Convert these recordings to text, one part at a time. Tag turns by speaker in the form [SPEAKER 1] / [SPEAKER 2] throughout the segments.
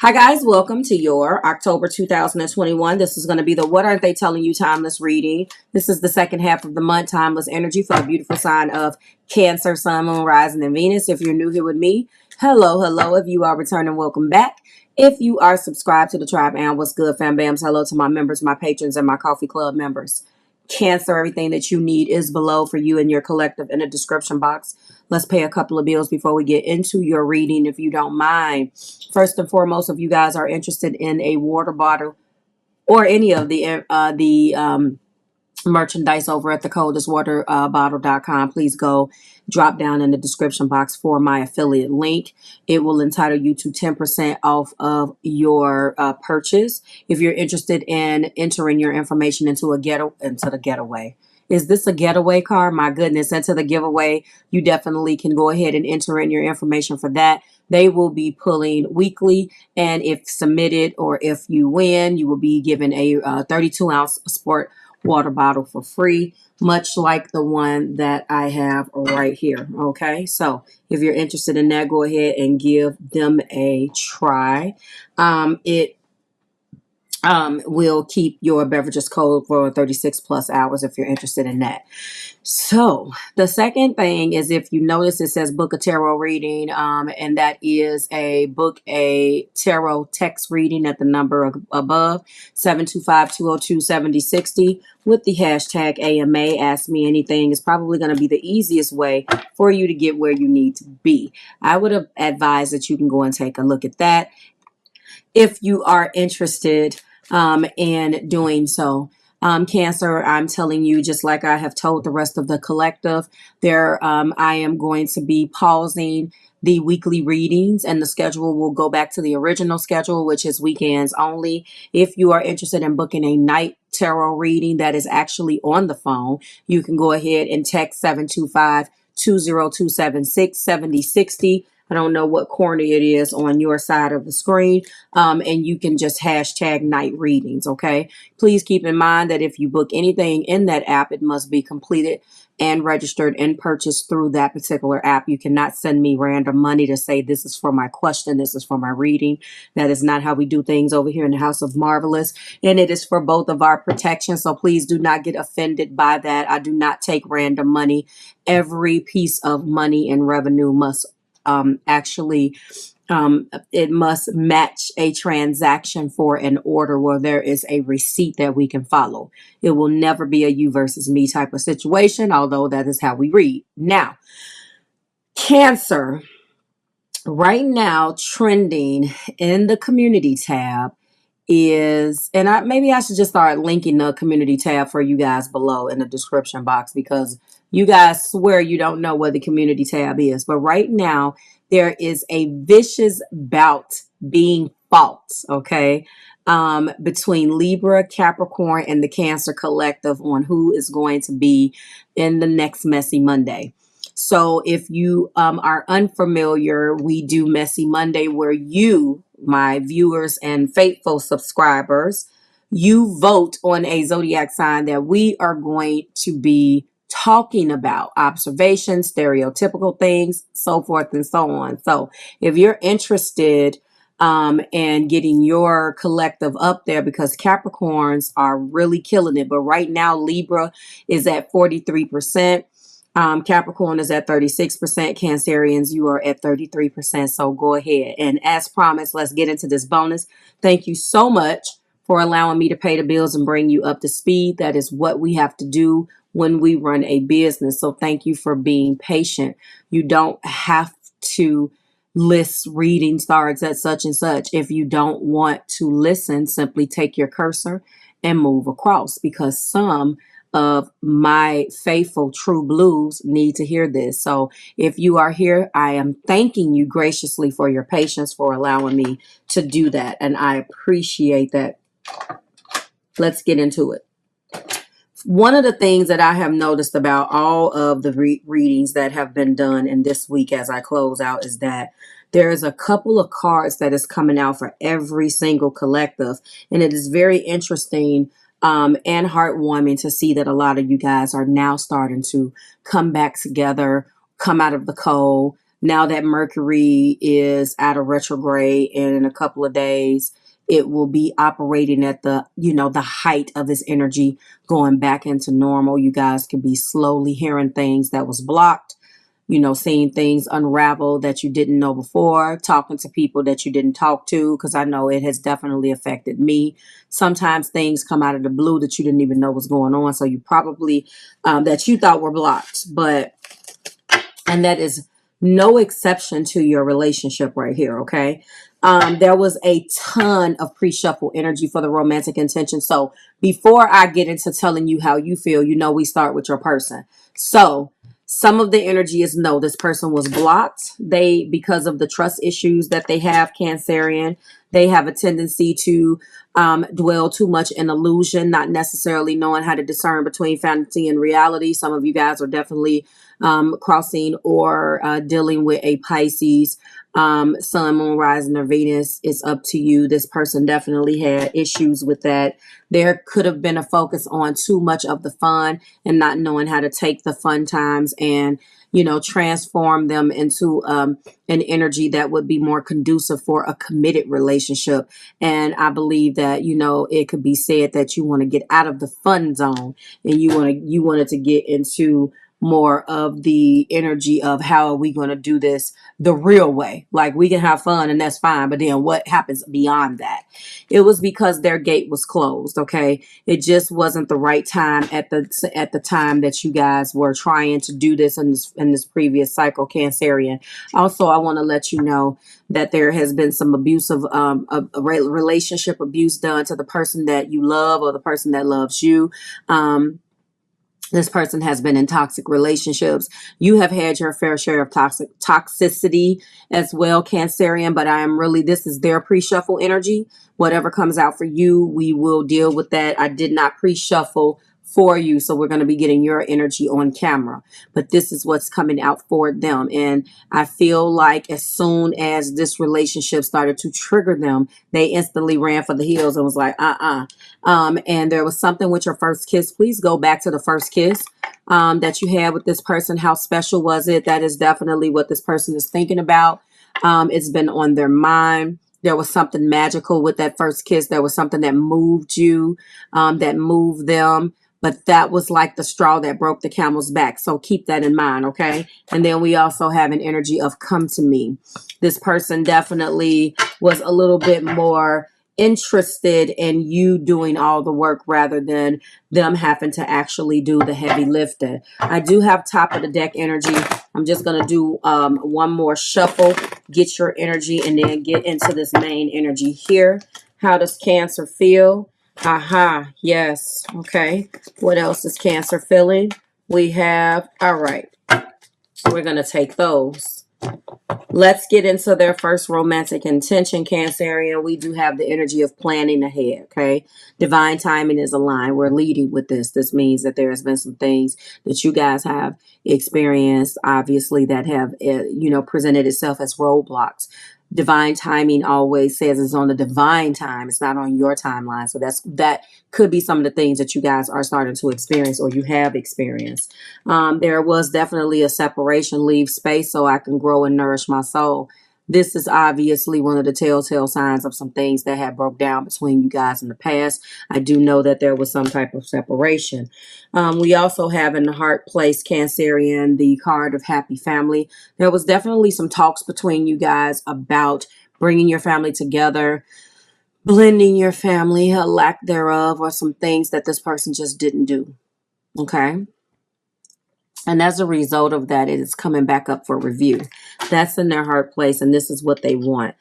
[SPEAKER 1] Hi guys, welcome to your October 2021. This is going to be the What Aren't They Telling You Timeless reading. This is the second half of the month, Timeless Energy for the beautiful sign of Cancer, Sun, Moon, Rising, and Venus. If you're new here with me, hello, hello. If you are returning, welcome back. If you are subscribed to the tribe, and what's good, fam bams, hello to my members, my patrons, and my coffee club members. Cancer, everything that you need is below for you and your collective in the description box. Let's pay a couple of bills before we get into your reading, if you don't mind. First and foremost, if you guys are interested in a water bottle or any of the merchandise over at the coldestwaterbottle.com, please go drop down in the description box for my affiliate link. It will entitle you to 10% off of your purchase. If you're interested in entering your information into the getaway. Is this a getaway card? My goodness, into the giveaway, you definitely can go ahead and enter in your information for that. They will be pulling weekly, and if submitted or if you win, you will be given a 32-ounce sport water bottle for free, much like the one that I have right here. Okay, so if you're interested in that, go ahead and give them a try. It will keep your beverages cold for 36 plus hours if you're interested in that. So the second thing is, if you notice, it says book a tarot reading, and that is book a tarot text reading at the number above, 725-202-7060 with the hashtag AMA. Ask me anything is probably going to be the easiest way for you to get where you need to be. I would advise that you can go and take a look at that if you are interested in doing so. Cancer, I'm telling you, just like I have told the rest of the collective, I am going to be pausing the weekly readings, and the schedule will go back to the original schedule, which is weekends only. If you are interested in booking a night tarot reading that is actually on the phone, you can go ahead and text 725-202-767060. I don't know what corner it is on your side of the screen. And you can just hashtag night readings. Okay. Please keep in mind that if you book anything in that app, it must be completed and registered and purchased through that particular app. You cannot send me random money to say this is for my question, this is for my reading. That is not how we do things over here in the House of Marvelous. And it is for both of our protection. So please do not get offended by that. I do not take random money. Every piece of money and revenue must it must match a transaction for an order where there is a receipt that we can follow. It will never be a you versus me type of situation, although that is how we read. Now, Cancer, right now trending in the community tab is, and maybe I should just start linking the community tab for you guys below in the description box, because you guys swear you don't know what the community tab is. But right now, there is a vicious bout being fought, okay, between Libra, Capricorn, and the Cancer collective on who is going to be in the next Messy Monday. So if you are unfamiliar, we do Messy Monday where you, my viewers and faithful subscribers, you vote on a zodiac sign that we are going to be talking about, observations, stereotypical things, so forth and so on. So if you're interested in getting your collective up there, because Capricorns are really killing it, but right now Libra is at 43%. Capricorn is at 36%. Cancerians, you are at 33%. So go ahead. And as promised, let's get into this bonus. Thank you so much for allowing me to pay the bills and bring you up to speed. That is what we have to do when we run a business. So thank you for being patient. You don't have to list reading starts at such and such. If you don't want to listen, simply take your cursor and move across, because some of my faithful true blues need to hear this. So if you are here, I am thanking you graciously for your patience, for allowing me to do that. And I appreciate that. Let's get into it. One of the things that I have noticed about all of the readings that have been done in this week as I close out is that there is a couple of cards that is coming out for every single collective. And it is very interesting and heartwarming to see that a lot of you guys are now starting to come back together, come out of the cold, Now that Mercury is out of retrograde, and in a couple of days, it will be operating at the, the height of this energy going back into normal. You guys could be slowly hearing things that was blocked, seeing things unravel that you didn't know before, talking to people that you didn't talk to, because I know it has definitely affected me. Sometimes things come out of the blue that you didn't even know was going on. So you probably, that you thought were blocked, and that is no exception to your relationship right here, okay? There was a ton of pre-shuffle energy for the romantic intention. So before I get into telling you how you feel, we start with your person. So some of the energy is no, this person was blocked. Because of the trust issues that they have, Cancerian, they have a tendency to dwell too much in illusion, not necessarily knowing how to discern between fantasy and reality. Some of you guys are definitely crossing or dealing with a Pisces, sun, moon, rising, or Venus. It's up to you. This person definitely had issues with that. There could have been a focus on too much of the fun and not knowing how to take the fun times and, transform them into an energy that would be more conducive for a committed relationship. And I believe that, it could be said that you want to get out of the fun zone and you wanted to get into more of the energy of how are we going to do this the real way. Like, we can have fun and that's fine, but then what happens beyond that? It was because their gate was closed, okay? It just wasn't the right time at the time that you guys were trying to do this in this previous cycle, Cancerian. Also, I want to let you know that there has been some abusive relationship abuse done to the person that you love or the person that loves you. This person has been in toxic relationships. You have had your fair share of toxicity as well, Cancerian, but this is their pre-shuffle energy. Whatever comes out for you, we will deal with that. I did not pre-shuffle for you, so we're going to be getting your energy on camera, but this is what's coming out for them. And I feel like as soon as this relationship started to trigger them, they instantly ran for the hills and was like, and there was something with your first kiss. Please go back to the first kiss that you had with this person. How special was it? That is definitely what this person is thinking about. It's been on their mind. There was something magical with that first kiss. There was something that moved you, that moved them. But that was like the straw that broke the camel's back. So keep that in mind, okay? And then we also have an energy of come to me. This person definitely was a little bit more interested in you doing all the work rather than them having to actually do the heavy lifting. I do have top of the deck energy. I'm just going to do one more shuffle, get your energy, and then get into this main energy here. How does Cancer feel? Aha, yes. Okay. What else is Cancer feeling? We have, all right. We're going to take those. Let's get into their first romantic intention, Cancerian. We do have the energy of planning ahead, okay? Divine timing is aligned. We're leading with this. This means that there has been some things that you guys have experienced, obviously, that have, presented itself as roadblocks. Divine timing always says it's on the divine time. It's not on your timeline. So that could be some of the things that you guys are starting to experience or you have experienced. There was definitely a separation, leave space so I can grow and nourish my soul. This is obviously one of the telltale signs of some things that had broke down between you guys in the past. I do know that there was some type of separation. We also have in the heart place, Cancerian, the card of happy family. There was definitely some talks between you guys about bringing your family together, blending your family, a lack thereof, or some things that this person just didn't do. Okay. And as a result of that, it is coming back up for review. That's in their heart place, and this is what they want.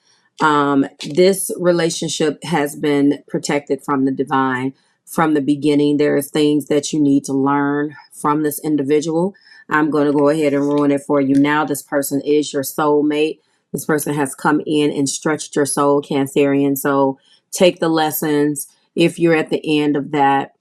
[SPEAKER 1] This relationship has been protected from the divine from the beginning. There are things that you need to learn from this individual. I'm going to go ahead and ruin it for you now. This person is your soulmate. This person has come in and stretched your soul, Cancerian. So take the lessons. If you're at the end of that,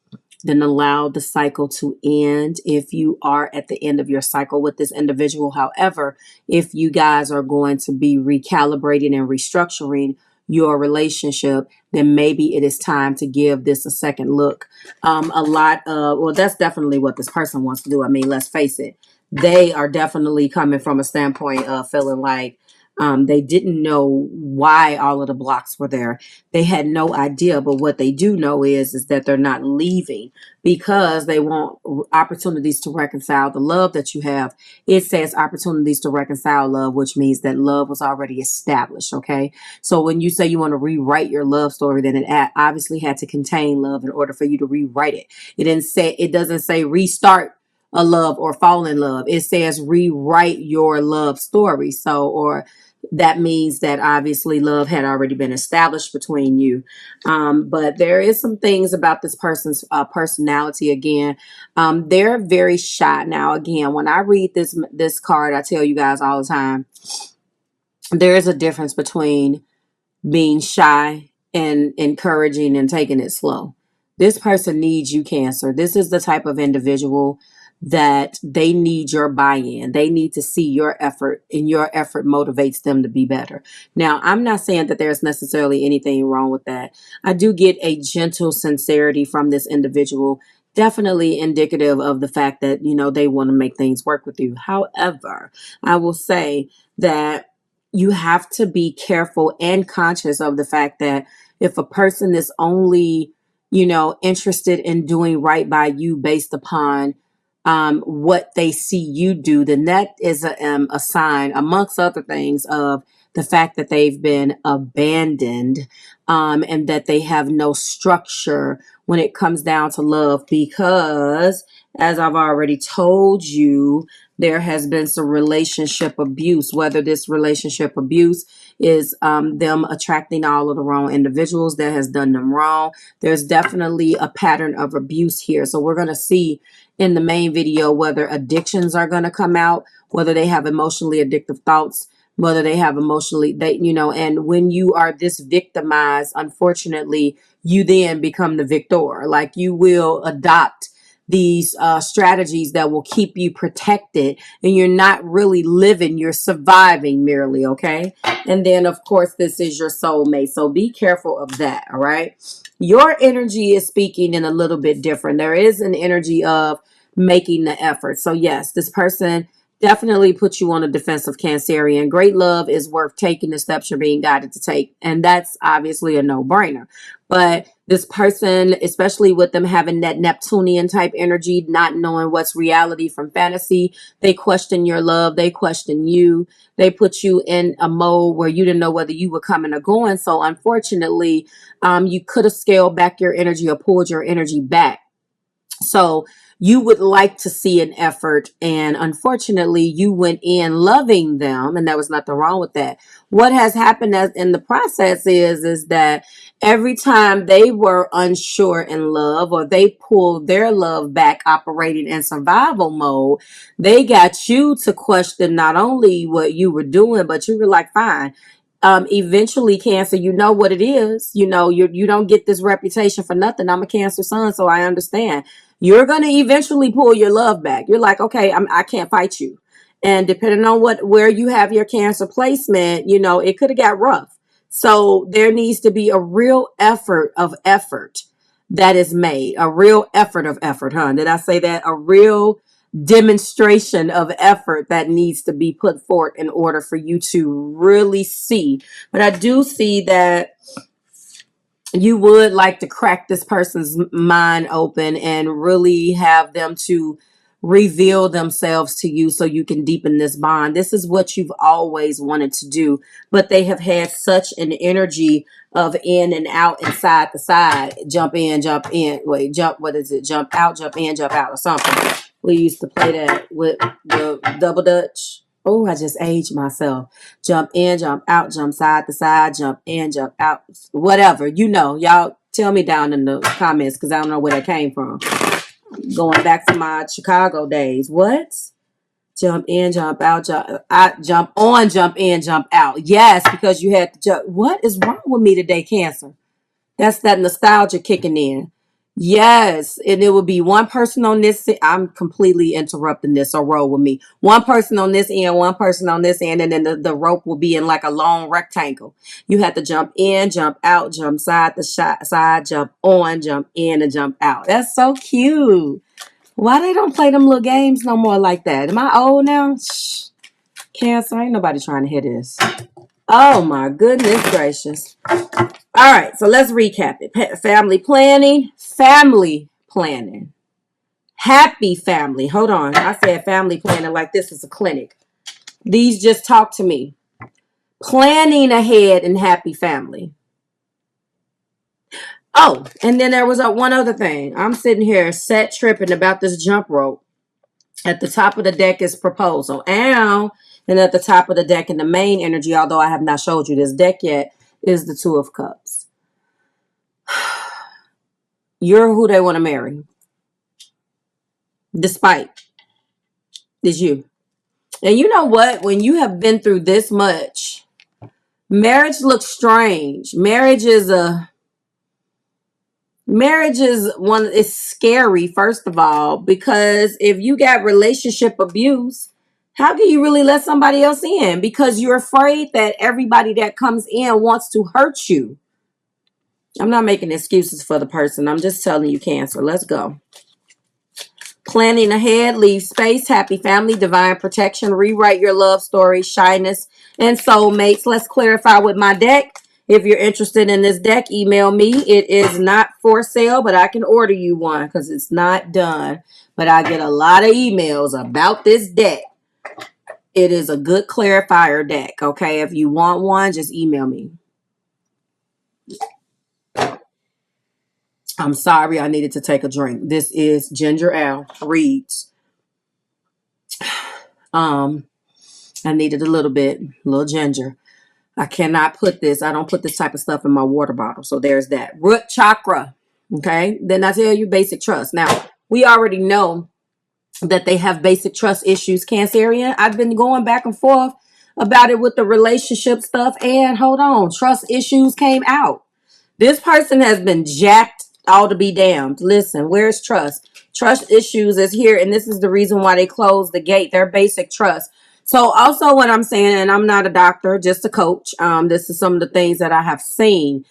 [SPEAKER 1] then allow the cycle to end if you are at the end of your cycle with this individual. However, if you guys are going to be recalibrating and restructuring your relationship, then maybe it is time to give this a second look. Well, that's definitely what this person wants to do. I mean, let's face it. they are definitely coming from a standpoint of feeling like they didn't know why all of the blocks were there. They had no idea, but what they do know is that they're not leaving because they want opportunities to reconcile the love that you have. It says opportunities to reconcile love, which means that love was already established. Okay, so when you say you want to rewrite your love story, then it obviously had to contain love in order for you to rewrite it. It doesn't say restart a love or fall in love. It says rewrite your love story. So, or that means that obviously love had already been established between you. But there is some things about this person's personality. Again, they're very shy. Now, again, when I read this card, I tell you guys all the time, there is a difference between being shy and encouraging and taking it slow. This person needs you, Cancer. This is the type of individual that they need your buy-in. They need to see your effort, and your effort motivates them to be better. Now, I'm not saying that there's necessarily anything wrong with that. I do get a gentle sincerity from this individual, definitely indicative of the fact that, you know, they want to make things work with you. However, I will say that you have to be careful and conscious of the fact that if a person is only, you know, interested in doing right by you based upon what they see you do, then that is a sign, amongst other things, of the fact that they've been abandoned, and that they have no structure when it comes down to love. Because, as I've already told you, there has been some relationship abuse. Whether this relationship abuse is them attracting all of the wrong individuals that has done them wrong, there's definitely a pattern of abuse here. So we're going to see in the main video whether addictions are going to come out, whether they have emotionally addictive thoughts, whether they have you know, and when you are this victimized, unfortunately, you then become the victor. Like, you will adopt these strategies that will keep you protected, and you're not really living, you're surviving merely. Okay. And then, of course, this is your soulmate. So be careful of that. All right. Your energy is speaking in a little bit different. There is an energy of making the effort. So yes, this person definitely puts you on a defensive, Cancerian. Great love is worth taking the steps you're being guided to take. And that's obviously a no-brainer. But this person, especially with them having that Neptunian type energy, not knowing what's reality from fantasy, they question your love. They question you. They put you in a mode where you didn't know whether you were coming or going. So unfortunately, you could have scaled back your energy or pulled your energy back. So you would like to see an effort, and unfortunately you went in loving them, and there was nothing wrong with that. What has happened as in the process is that every time they were unsure in love, or they pulled their love back operating in survival mode, they got you to question not only what you were doing, but you were like, fine. Eventually, Cancer, you know what it is. You know, you don't get this reputation for nothing. I'm a Cancer sun, so I understand. You're going to eventually pull your love back. You're like, okay, I can't fight you. And depending on where you have your Cancer placement, you know, it could have got rough. So there needs to be a real effort that is made, a real effort of effort, huh? Did I say that? A real demonstration of effort that needs to be put forth in order for you to really see. But I do see that you would like to crack this person's mind open and really have them to reveal themselves to you so you can deepen this bond. This is what you've always wanted to do, but they have had such an energy of in and out and side to side, jump in, wait, jump, what is it? Jump out, jump in, jump out, or something. We used to play that with the double dutch. Oh, I just aged myself. Jump in, jump out, jump side to side, jump in, jump out, whatever. You know, y'all tell me down in the comments, because I don't know where that came from. Going back to my Chicago days. What? Jump in, jump out, jump on, jump in, jump out. Yes, because you had to jump. What is wrong with me today, Cancer? That's that nostalgia kicking in. Yes, and it would be one person on this. I'm completely interrupting this, so roll with me. One person on this end, one person on this end, and then the rope will be in like a long rectangle. You have to jump in, jump out, jump side to side, jump on, jump in, and jump out. That's so cute. Why they don't play them little games no more like that? Am I old now? Shh. Cancer, ain't nobody trying to hear this. Oh my goodness gracious. All right, so let's recap it. Family planning. Family planning. Happy family. Hold on. I said family planning like this is a clinic. These just talk to me. Planning ahead and happy family. Oh, and then there was one other thing. I'm sitting here set tripping about this jump rope. At the top of the deck is proposal. Ow. And at the top of the deck in the main energy, although I have not showed you this deck yet, is the Two of Cups. You're who they want to marry. Despite. Is you. And you know what? When you have been through this much, marriage looks strange. Marriage is it's scary, first of all, because if you got relationship abuse, how can you really let somebody else in? Because you're afraid that everybody that comes in wants to hurt you. I'm not making excuses for the person. I'm just telling you, Cancer. Let's go. Planning ahead, leave space, happy family, divine protection, rewrite your love story, shyness, and soulmates. Let's clarify with my deck. If you're interested in this deck, email me. It is not for sale, but I can order you one because it's not done. But I get a lot of emails about this deck. It is a good clarifier deck, okay? If you want one, just email me. I'm sorry, I needed to take a drink. This is Ginger Ale Reads. I needed a little ginger. I cannot put this. I don't put this type of stuff in my water bottle. So there's that. Root chakra. Okay. Then I tell you basic trust. Now, we already know that they have basic trust issues, Cancerian. I've been going back and forth about it with the relationship stuff. And hold on, trust issues came out. This person has been jacked all to be damned. Listen, where's trust? Trust issues is here. And this is the reason why they closed the gate. Their basic trust. So also what I'm saying, and I'm not a doctor, just a coach. This is some of the things that I have seen.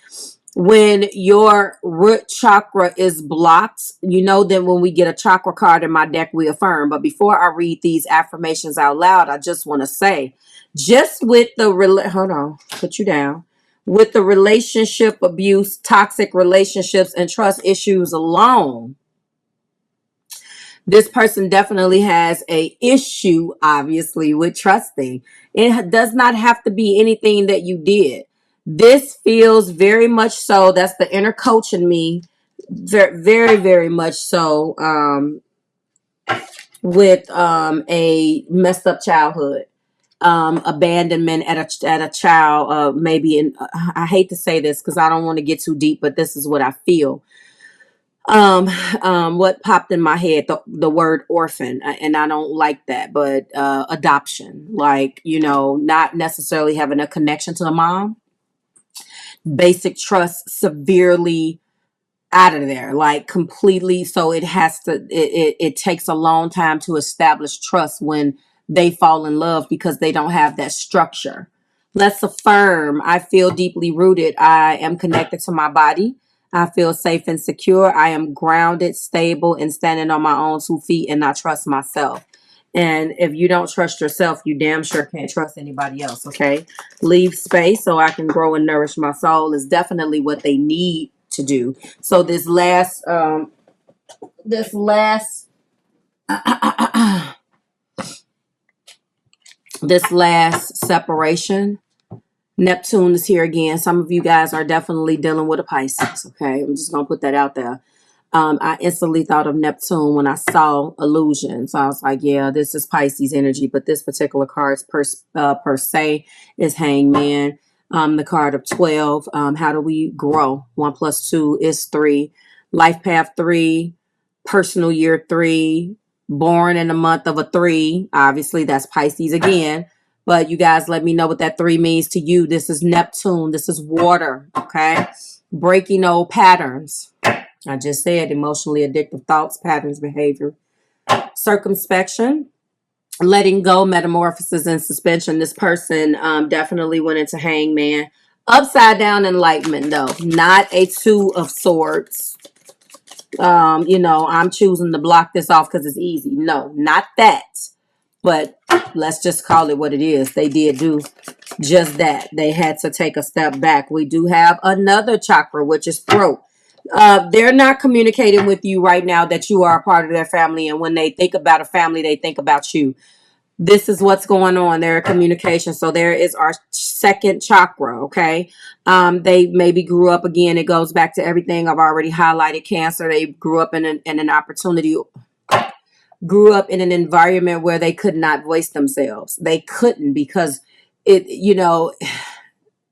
[SPEAKER 1] When your root chakra is blocked, you know that when we get a chakra card in my deck, we affirm. But before I read these affirmations out loud, I just want to say, just with the, hold on, put you down. With the relationship abuse, toxic relationships, and trust issues alone, this person definitely has a issue, obviously, with trusting. It does not have to be anything that you did. This feels very much so. That's the inner coach in me. Very, very, very much so. With a messed up childhood. Abandonment at a child, maybe in, I hate to say this because I don't want to get too deep, but this is what I feel. What popped in my head, the word orphan, and I don't like that, but adoption, like, you know, not necessarily having a connection to the mom. Basic trust severely out of there, like completely. So it has to, it takes a long time to establish trust when they fall in love because they don't have that structure. Let's affirm. I feel deeply rooted. I am connected to my body. I feel safe and secure. I am grounded, stable, and standing on my own 2 feet, and I trust myself. And if you don't trust yourself, you damn sure can't trust anybody else, okay? Leave space so I can grow and nourish my soul is definitely what they need to do. So this last this last separation, Neptune is here again. Some of you guys are definitely dealing with a Pisces, okay? I'm just gonna put that out there. I instantly thought of Neptune when I saw illusion. So I was like, yeah, this is Pisces energy, but this particular card per se is Hangman. The card of 12. How do we grow? 1 + 2 is 3. Life path 3. Personal year 3. Born in the month of a 3. Obviously, that's Pisces again. But you guys let me know what that 3 means to you. This is Neptune. This is water, okay? Breaking old patterns. I just said emotionally addictive thoughts, patterns, behavior. Circumspection. Letting go, metamorphosis, and suspension. This person definitely went into Hangman. Upside down enlightenment, though. Not a 2 of swords. You know, I'm choosing to block this off because it's easy. No, not that. But let's just call it what it is. They did do just that. They had to take a step back. We do have another chakra, which is throat. They're not communicating with you right now that you are a part of their family. And when they think about a family, they think about you. This is what's going on. Their communication. So there is our second chakra. Okay. They maybe grew up again. It goes back to everything I've already highlighted. Cancer. They grew up in an opportunity, grew up in an environment where they could not voice themselves. They couldn't because it, you know,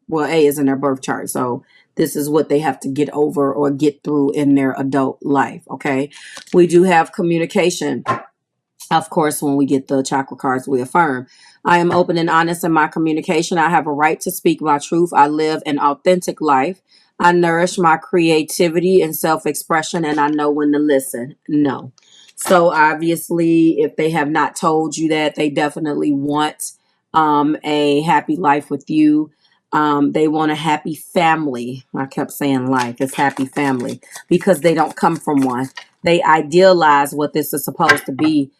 [SPEAKER 1] well, A is in their birth chart. So this is what they have to get over or get through in their adult life. Okay. We do have communication. Of course, when we get the chakra cards, we affirm. I am open and honest in my communication. I have a right to speak my truth. I live an authentic life. I nourish my creativity and self-expression, and I know when to listen. No. So obviously, if they have not told you that, they definitely want a happy life with you. They want a happy family. I kept saying life. It's happy family because they don't come from one. They idealize what this is supposed to be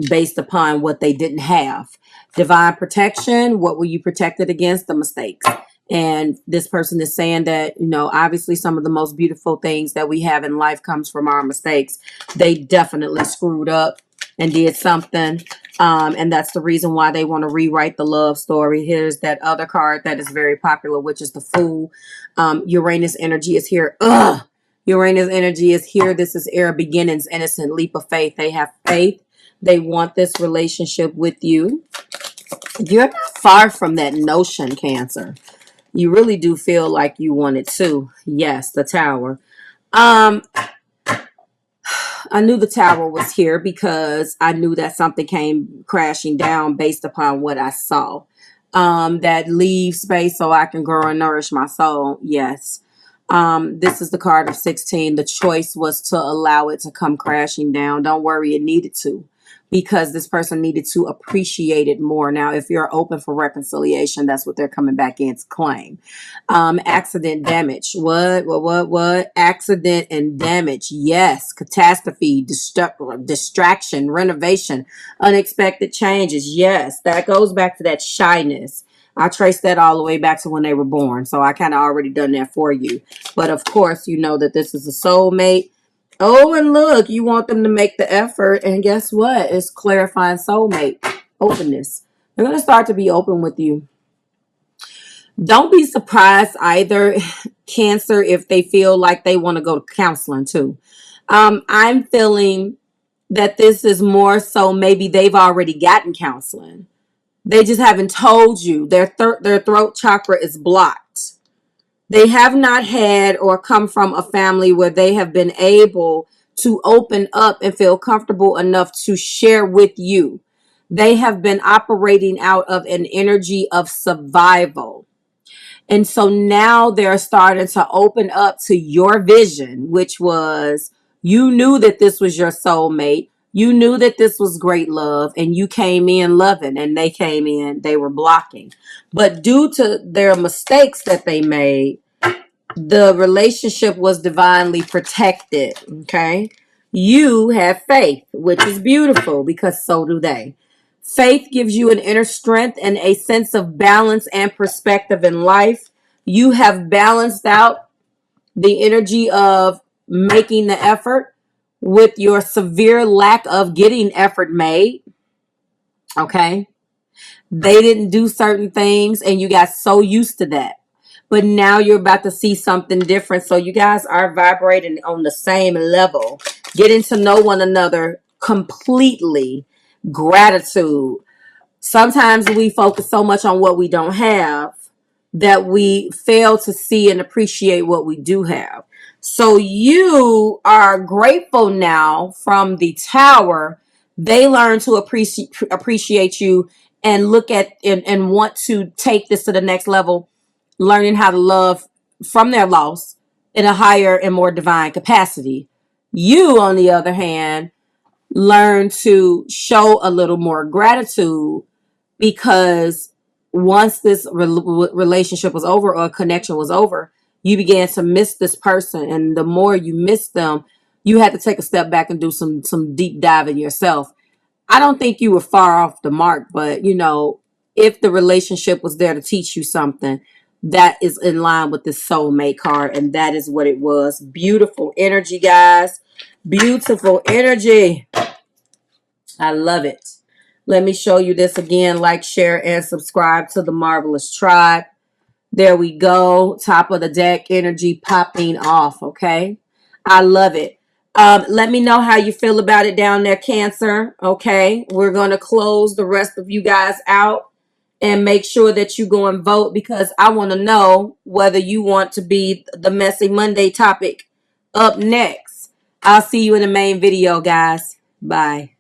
[SPEAKER 1] based upon what they didn't have. Divine protection. What were you protected against? The mistakes. And this person is saying that, you know, obviously some of the most beautiful things that we have in life comes from our mistakes. They definitely screwed up and did something. And that's the reason why they want to rewrite the love story. Here's that other card that is very popular, which is the Fool. Uranus energy is here. Uranus energy is here. This is air beginnings, innocent leap of faith. They have faith. They want this relationship with you. You're not far from that notion, Cancer. You really do feel like you want it too. Yes, the Tower. I knew the Tower was here because I knew that something came crashing down based upon what I saw. That leave space so I can grow and nourish my soul. Yes. This is the card of 16. The choice was to allow it to come crashing down. Don't worry, it needed to. Because this person needed to appreciate it more. Now, if you're open for reconciliation, that's what they're coming back in to claim. Accident damage. What? Accident and damage. Yes. Catastrophe, distraction, renovation, unexpected changes. Yes. That goes back to that shyness. I traced that all the way back to when they were born. So I kind of already done that for you. But of course, you know that this is a soulmate. Oh, and look, you want them to make the effort. And guess what? It's clarifying soulmate openness. They're going to start to be open with you. Don't be surprised either, Cancer, if they feel like they want to go to counseling too. I'm feeling that this is more so maybe they've already gotten counseling. They just haven't told you. Their throat chakra is blocked. They have not had or come from a family where they have been able to open up and feel comfortable enough to share with you. They have been operating out of an energy of survival. And so now they're starting to open up to your vision, which was you knew that this was your soulmate. You knew that this was great love, and you came in loving, and they came in, they were blocking. But due to their mistakes that they made, the relationship was divinely protected. Okay. You have faith, which is beautiful because so do they. Faith gives you an inner strength and a sense of balance and perspective in life. You have balanced out the energy of making the effort with your severe lack of getting effort made. Okay. They didn't do certain things and you got so used to that. But now you're about to see something different. So you guys are vibrating on the same level. Getting to know one another completely. Gratitude. Sometimes we focus so much on what we don't have that we fail to see and appreciate what we do have. So you are grateful now from the Tower. They learn to appreciate you and look at and want to take this to the next level, learning how to love from their loss in a higher and more divine capacity. You, on the other hand, learn to show a little more gratitude because once this relationship was over or connection was over, you began to miss this person. And the more you miss them, You had to take a step back and do some deep diving yourself. I don't think you were far off the mark, but you know, if the relationship was there to teach you something, that is in line with the soulmate card, and that is what it was. Beautiful energy, guys. Beautiful energy. I love it. Let me show you this again. Like, share, and subscribe to the Marvelous Tribe. There we go. Top of the deck energy popping off, okay? I love it. Let me know how you feel about it down there, Cancer, okay? We're going to close the rest of you guys out and make sure that you go and vote, because I want to know whether you want to be the Messy Monday topic up next. I'll see you in the main video, guys. Bye.